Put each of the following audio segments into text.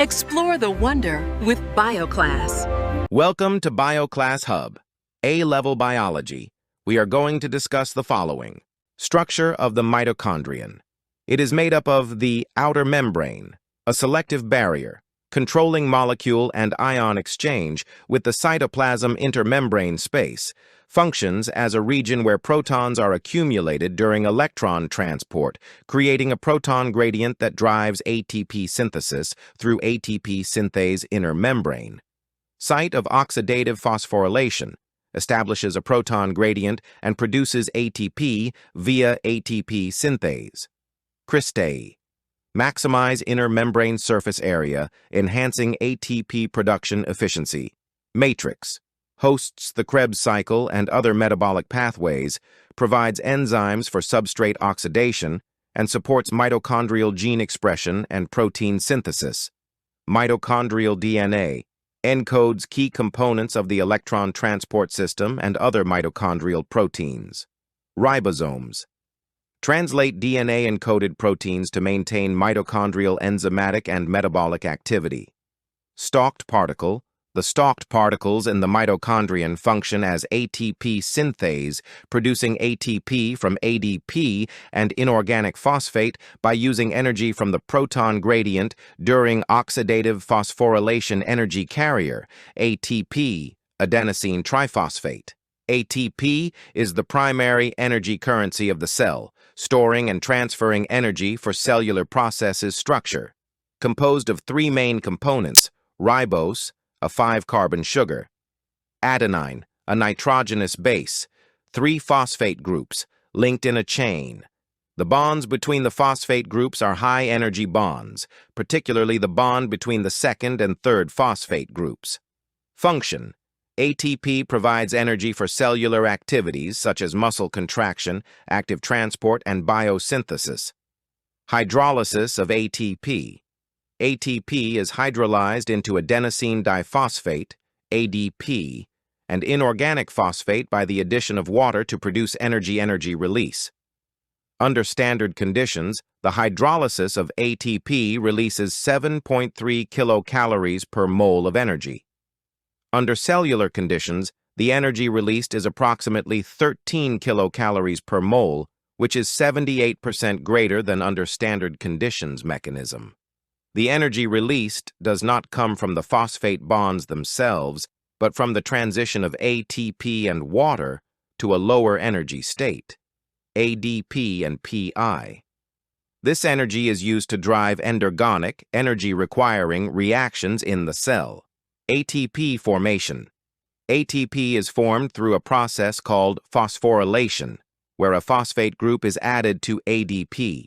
Explore the wonder with BioClass. Welcome to BioClass Hub, A-level biology. We are going to discuss the following. Structure of the mitochondrion. It is made up of the outer membrane, a selective barrier, controlling molecule and ion exchange with the cytoplasm intermembrane space, functions as a region where protons are accumulated during electron transport, creating a proton gradient that drives ATP synthesis through ATP synthase inner membrane. Site of oxidative phosphorylation establishes a proton gradient and produces ATP via ATP synthase. Cristae. Maximize inner membrane surface area, enhancing ATP production efficiency. Matrix. Hosts the Krebs cycle and other metabolic pathways, provides enzymes for substrate oxidation, and supports mitochondrial gene expression and protein synthesis. Mitochondrial DNA encodes key components of the electron transport system and other mitochondrial proteins. Ribosomes translate DNA-encoded proteins to maintain mitochondrial enzymatic and metabolic activity. Stalked particle. The stalked particles in the mitochondrion function as ATP synthase, producing ATP from ADP and inorganic phosphate by using energy from the proton gradient during oxidative phosphorylation energy carrier, ATP, adenosine triphosphate. ATP is the primary energy currency of the cell, storing and transferring energy for cellular processes structure. Composed of three main components, ribose, a 5-carbon sugar, adenine, a nitrogenous base, 3 phosphate groups linked in a chain. The bonds between the phosphate groups are high-energy bonds, particularly the bond between the second and third phosphate groups. Function. ATP provides energy for cellular activities such as muscle contraction, active transport, and biosynthesis. Hydrolysis of ATP. ATP is hydrolyzed into adenosine diphosphate, ADP, and inorganic phosphate by the addition of water to produce energy release. Under standard conditions, the hydrolysis of ATP releases 7.3 kilocalories per mole of energy. Under cellular conditions, the energy released is approximately 13 kilocalories per mole, which is 78% greater than under standard conditions mechanism. The energy released does not come from the phosphate bonds themselves, but from the transition of ATP and water to a lower energy state, ADP and PI. This energy is used to drive endergonic, energy-requiring reactions in the cell. ATP formation. ATP is formed through a process called phosphorylation, where a phosphate group is added to ADP.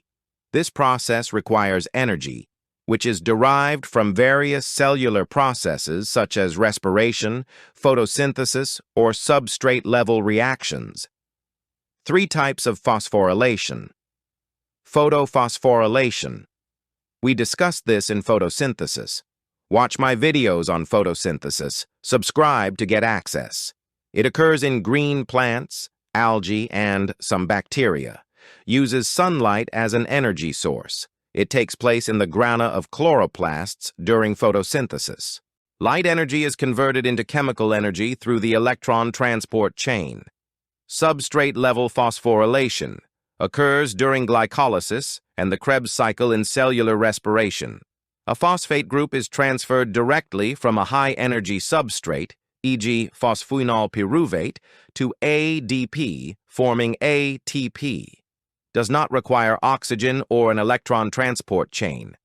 This process requires energy, which is derived from various cellular processes such as respiration, photosynthesis, or substrate-level reactions. 3 types of phosphorylation. Photophosphorylation. We discussed this in photosynthesis. Watch my videos on photosynthesis. Subscribe to get access. It occurs in green plants, algae, and some bacteria. Uses sunlight as an energy source. It takes place in the grana of chloroplasts during photosynthesis. Light energy is converted into chemical energy through the electron transport chain. Substrate-level phosphorylation occurs during glycolysis and the Krebs cycle in cellular respiration. A phosphate group is transferred directly from a high-energy substrate, e.g. phosphoenol pyruvate, to ADP, forming ATP. Does not require oxygen or an electron transport chain.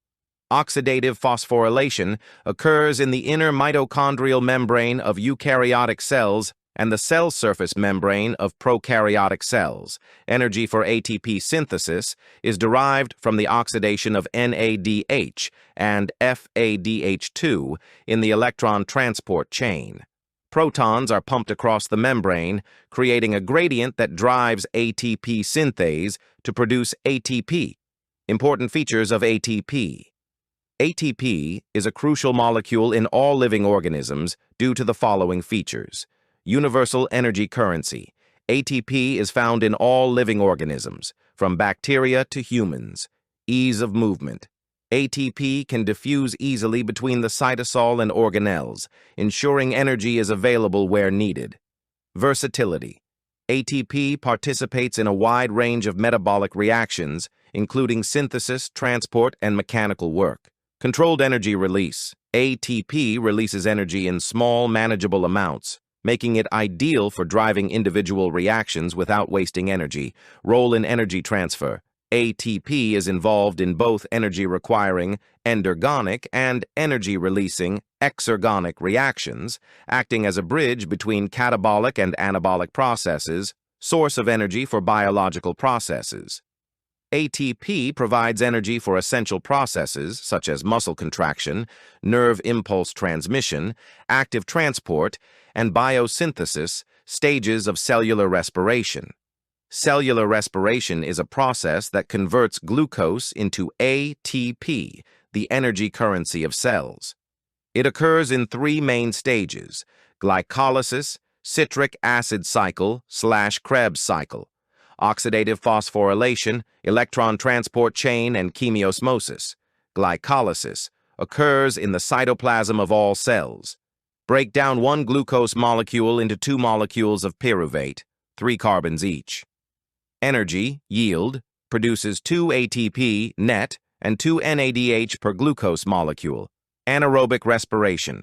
Oxidative phosphorylation occurs in the inner mitochondrial membrane of eukaryotic cells and the cell surface membrane of prokaryotic cells. Energy for ATP synthesis is derived from the oxidation of NADH and FADH2 in the electron transport chain. Protons are pumped across the membrane, creating a gradient that drives ATP synthase to produce ATP. Important features of ATP. ATP is a crucial molecule in all living organisms due to the following features. Universal energy currency. ATP is found in all living organisms, from bacteria to humans. Ease of movement. ATP can diffuse easily between the cytosol and organelles, ensuring energy is available where needed. Versatility. ATP participates in a wide range of metabolic reactions, including synthesis, transport, and mechanical work. Controlled energy release. ATP releases energy in small, manageable amounts, making it ideal for driving individual reactions without wasting energy. Role in energy transfer. ATP is involved in both energy-requiring endergonic and energy-releasing exergonic reactions, acting as a bridge between catabolic and anabolic processes, source of energy for biological processes. ATP provides energy for essential processes such as muscle contraction, nerve impulse transmission, active transport, and biosynthesis, stages of cellular respiration. Cellular respiration is a process that converts glucose into ATP, the energy currency of cells. It occurs in three main stages: glycolysis, citric acid cycle/Krebs cycle, oxidative phosphorylation, electron transport chain, and chemiosmosis. Glycolysis occurs in the cytoplasm of all cells. Break down one glucose molecule into two molecules of pyruvate, 3 carbons each. Energy, yield, produces 2 ATP net and 2 NADH per glucose molecule. Anaerobic respiration.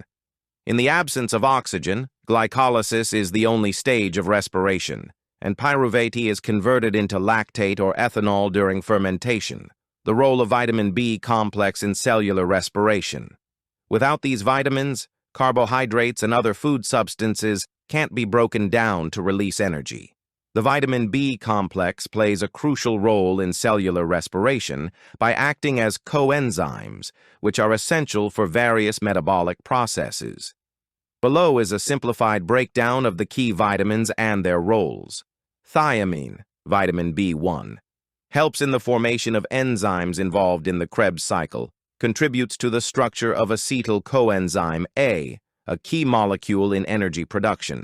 In the absence of oxygen, glycolysis is the only stage of respiration, and pyruvate is converted into lactate or ethanol during fermentation. The role of vitamin B complex in cellular respiration. Without these vitamins, carbohydrates and other food substances can't be broken down to release energy. The vitamin B complex plays a crucial role in cellular respiration by acting as coenzymes, which are essential for various metabolic processes. Below is a simplified breakdown of the key vitamins and their roles. Thiamine, vitamin B1, helps in the formation of enzymes involved in the Krebs cycle, contributes to the structure of acetyl coenzyme A, a key molecule in energy production.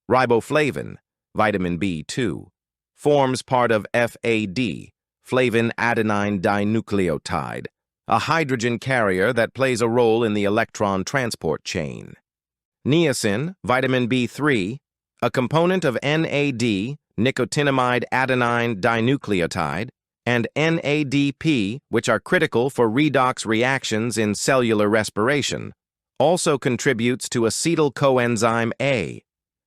Riboflavin, vitamin B2, forms part of FAD, flavin adenine dinucleotide, a hydrogen carrier that plays a role in the electron transport chain. Niacin, vitamin B3, a component of NAD, nicotinamide adenine dinucleotide, and NADP, which are critical for redox reactions in cellular respiration, also contributes to acetyl coenzyme A.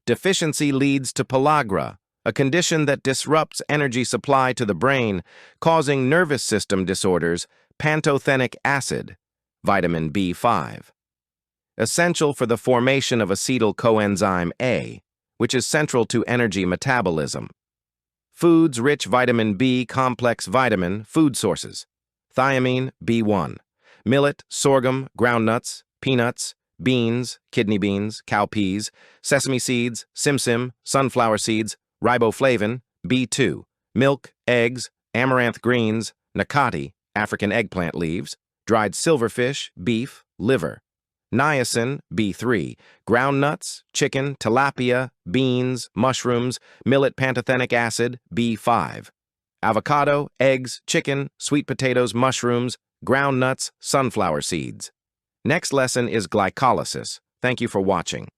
Deficiency leads to pellagra, a condition that disrupts energy supply to the brain, causing nervous system disorders. Pantothenic acid, vitamin B5. Essential for the formation of acetyl coenzyme A, which is central to energy metabolism. Foods rich vitamin B complex vitamin food sources. Thiamine, B1. Millet, sorghum, groundnuts, peanuts, beans, kidney beans, cowpeas, sesame seeds, simsim, sunflower seeds, riboflavin, B2, milk, eggs, amaranth greens, nakati, African eggplant leaves, dried silverfish, beef, liver. Niacin, B3, groundnuts, chicken, tilapia, beans, mushrooms, millet pantothenic acid, B5. Avocado, eggs, chicken, sweet potatoes, mushrooms, groundnuts, sunflower seeds. Next lesson is glycolysis. Thank you for watching.